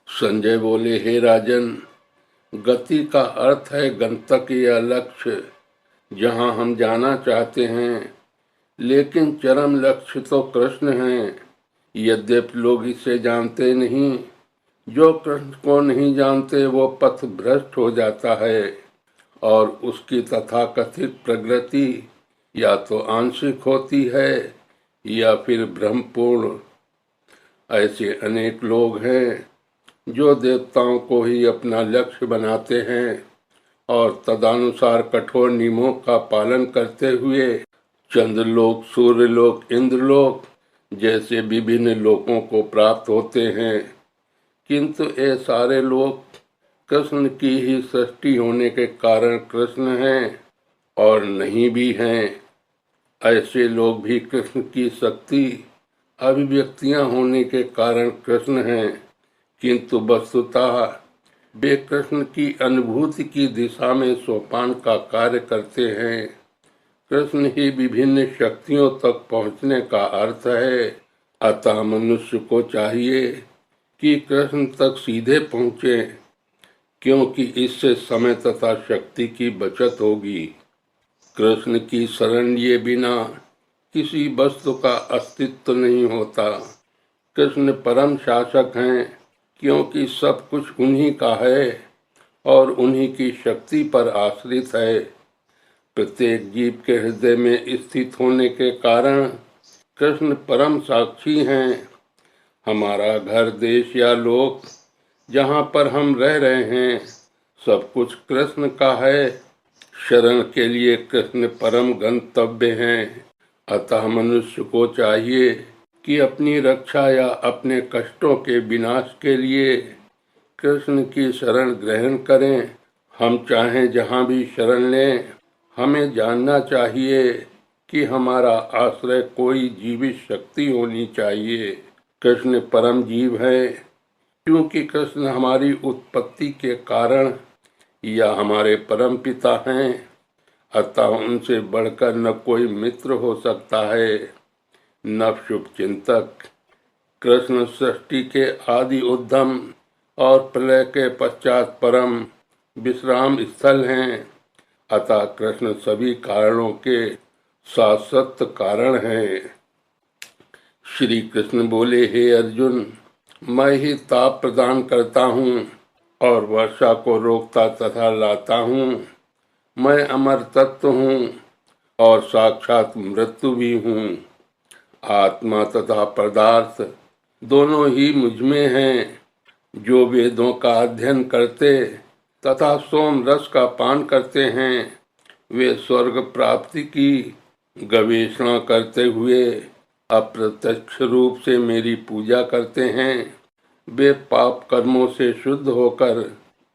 संजय बोले, हे राजन, गति का अर्थ है गंतव्य या लक्ष्य, जहाँ हम जाना चाहते हैं। लेकिन चरम लक्ष्य तो कृष्ण हैं। यद्यपि लोग इसे जानते नहीं। जो कृष्ण को नहीं जानते वो पथ भ्रष्ट हो जाता है और उसकी तथाकथित प्रगति या तो आंशिक होती है या फिर भ्रमपूर्ण। ऐसे अनेक लोग हैं जो देवताओं को ही अपना लक्ष्य बनाते हैं और तदनुसार कठोर नियमों का पालन करते हुए चंद्रलोक, सूर्यलोक, इंद्रलोक जैसे विभिन्न लोकों को प्राप्त होते हैं। किंतु ये सारे लोग कृष्ण की ही सृष्टि होने के कारण कृष्ण हैं और नहीं भी हैं। ऐसे लोग भी कृष्ण की शक्ति अभिव्यक्तियां होने के कारण कृष्ण हैं, किंतु वस्तुतः वे कृष्ण की अनुभूति की दिशा में सोपान का कार्य करते हैं। कृष्ण ही विभिन्न शक्तियों तक पहुंचने का अर्थ है। अतः मनुष्य को चाहिए कि कृष्ण तक सीधे पहुंचे, क्योंकि इससे समय तथा शक्ति की बचत होगी। कृष्ण की शरण लिए बिना किसी वस्तु का अस्तित्व नहीं होता। कृष्ण परम शासक हैं, क्योंकि सब कुछ उन्हीं का है और उन्हीं की शक्ति पर आश्रित है। प्रत्येक जीव के हृदय में स्थित होने के कारण कृष्ण परम साक्षी हैं। हमारा घर, देश या लोक जहाँ पर हम रह रहे हैं, सब कुछ कृष्ण का है। शरण के लिए कृष्ण परम गंतव्य हैं। अतः मनुष्य को चाहिए कि अपनी रक्षा या अपने कष्टों के विनाश के लिए कृष्ण की शरण ग्रहण करें। हम चाहें जहाँ भी शरण लें, हमें जानना चाहिए कि हमारा आश्रय कोई जीवित शक्ति होनी चाहिए। कृष्ण परम जीव है, क्योंकि कृष्ण हमारी उत्पत्ति के कारण या हमारे परम पिता हैं। अतः उनसे बढ़कर न कोई मित्र हो सकता है, न शुभ चिंतक। कृष्ण सृष्टि के आदि उद्यम और प्रलय के पश्चात परम विश्राम स्थल हैं। अतः कृष्ण सभी कारणों के शाश्वत कारण हैं। श्री कृष्ण बोले, हे अर्जुन, मैं ही ताप प्रदान करता हूँ और वर्षा को रोकता तथा लाता हूँ। मैं अमर तत्व हूँ और साक्षात मृत्यु भी हूँ। आत्मा तथा पदार्थ दोनों ही मुझ में हैं। जो वेदों का अध्ययन करते तथा सोम रस का पान करते हैं, वे स्वर्ग प्राप्ति की गवेषणा करते हुए अप्रत्यक्ष रूप से मेरी पूजा करते हैं। वे पाप कर्मों से शुद्ध होकर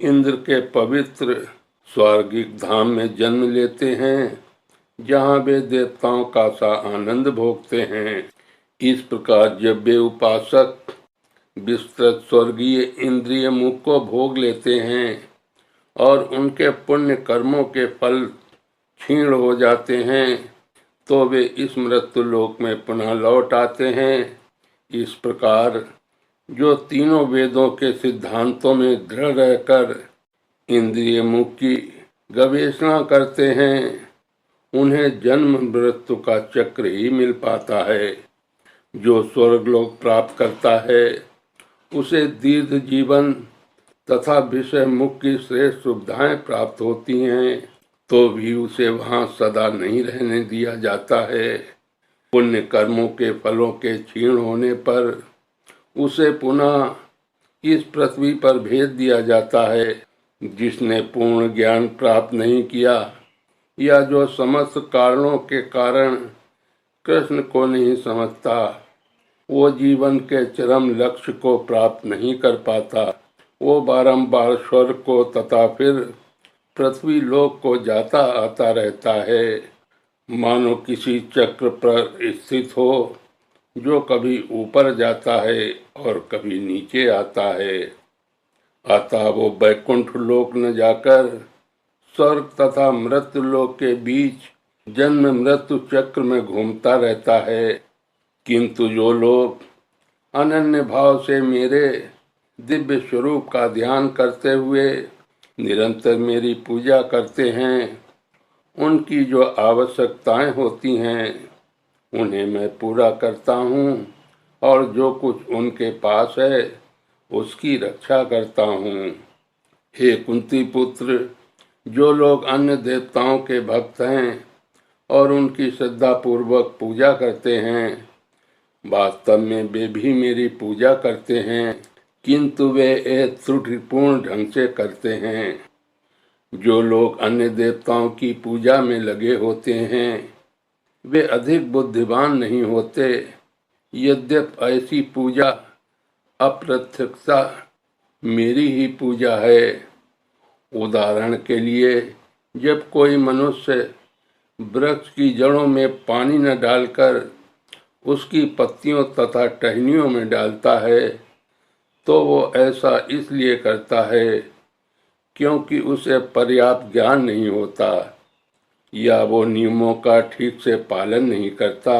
इंद्र के पवित्र स्वर्गिक धाम में जन्म लेते हैं, जहाँ वे देवताओं का सा आनंद भोगते हैं। इस प्रकार जब वे उपासक विस्तृत स्वर्गीय इंद्रिय मुख को भोग लेते हैं और उनके पुण्य कर्मों के फल क्षीण हो जाते हैं, तो वे इस मृत्यु लोक में पुनः लौट आते हैं। इस प्रकार जो तीनों वेदों के सिद्धांतों में दृढ़ रहकर इंद्रिय मुख की गवेषणा करते हैं, उन्हें जन्म मृत्यु का चक्र ही मिल पाता है। जो स्वर्गलोक प्राप्त करता है, उसे दीर्घ जीवन तथा विषय मुख की श्रेष्ठ सुविधाएं प्राप्त होती हैं, तो भी उसे वहां सदा नहीं रहने दिया जाता है। पुण्य कर्मों के फलों के क्षीण होने पर उसे पुनः इस पृथ्वी पर भेज दिया जाता है। जिसने पूर्ण ज्ञान प्राप्त नहीं किया या जो समस्त कारणों के कारण कृष्ण को नहीं समझता, वो जीवन के चरम लक्ष्य को प्राप्त नहीं कर पाता। वो बारंबार स्वर्ग को तथा फिर पृथ्वी लोक को जाता आता रहता है, मानो किसी चक्र पर स्थित हो जो कभी ऊपर जाता है और कभी नीचे आता है। अतः वो वैकुंठ लोक न जाकर स्वर्ग तथा मृत्यु लोक के बीच जन्म मृत्यु चक्र में घूमता रहता है। किंतु जो लोग अनन्य भाव से मेरे दिव्य स्वरूप का ध्यान करते हुए निरंतर मेरी पूजा करते हैं। उनकी जो आवश्यकताएं होती हैं उन्हें मैं पूरा करता हूँ और जो कुछ उनके पास है उसकी रक्षा करता हूँ। हे कुंती पुत्र, जो लोग अन्य देवताओं के भक्त हैं और उनकी श्रद्धा पूर्वक पूजा करते हैं, वास्तव में वे भी मेरी पूजा करते हैं, किंतु वे एक त्रुटिपूर्ण ढंग से करते हैं। जो लोग अन्य देवताओं की पूजा में लगे होते हैं वे अधिक बुद्धिमान नहीं होते, यद्यपि ऐसी पूजा अप्रत्यक्षता मेरी ही पूजा है। उदाहरण के लिए, जब कोई मनुष्य वृक्ष की जड़ों में पानी न डालकर उसकी पत्तियों तथा टहनियों में डालता है तो वो ऐसा इसलिए करता है क्योंकि उसे पर्याप्त ज्ञान नहीं होता या वो नियमों का ठीक से पालन नहीं करता।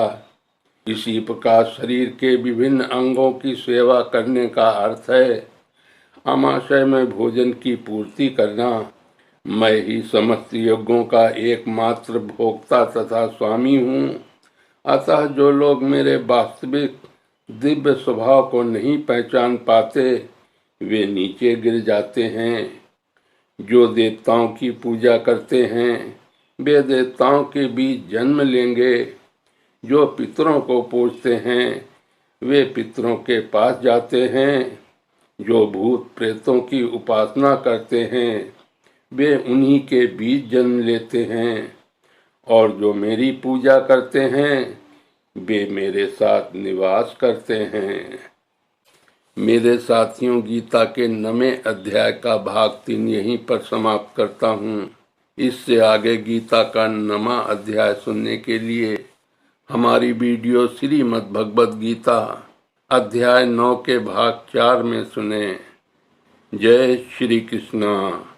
इसी प्रकार शरीर के विभिन्न अंगों की सेवा करने का अर्थ है आमाशय में भोजन की पूर्ति करना। मैं ही समस्त यज्ञों का एकमात्र भोक्ता तथा स्वामी हूँ। अतः जो लोग मेरे वास्तविक दिव्य स्वभाव को नहीं पहचान पाते वे नीचे गिर जाते हैं। जो देवताओं की पूजा करते हैं वे देवताओं के बीच जन्म लेंगे। जो पितरों को पूजते हैं वे पितरों के पास जाते हैं। जो भूत प्रेतों की उपासना करते हैं वे उन्हीं के बीच जन्म लेते हैं। और जो मेरी पूजा करते हैं वे मेरे साथ निवास करते हैं। मेरे साथियों, गीता के 9वें अध्याय का भाग 3 यहीं पर समाप्त करता हूँ। इससे आगे गीता का 9वां अध्याय सुनने के लिए हमारी वीडियो श्रीमद् भगवद गीता अध्याय 9 के भाग 4 में सुने। जय श्री कृष्ण।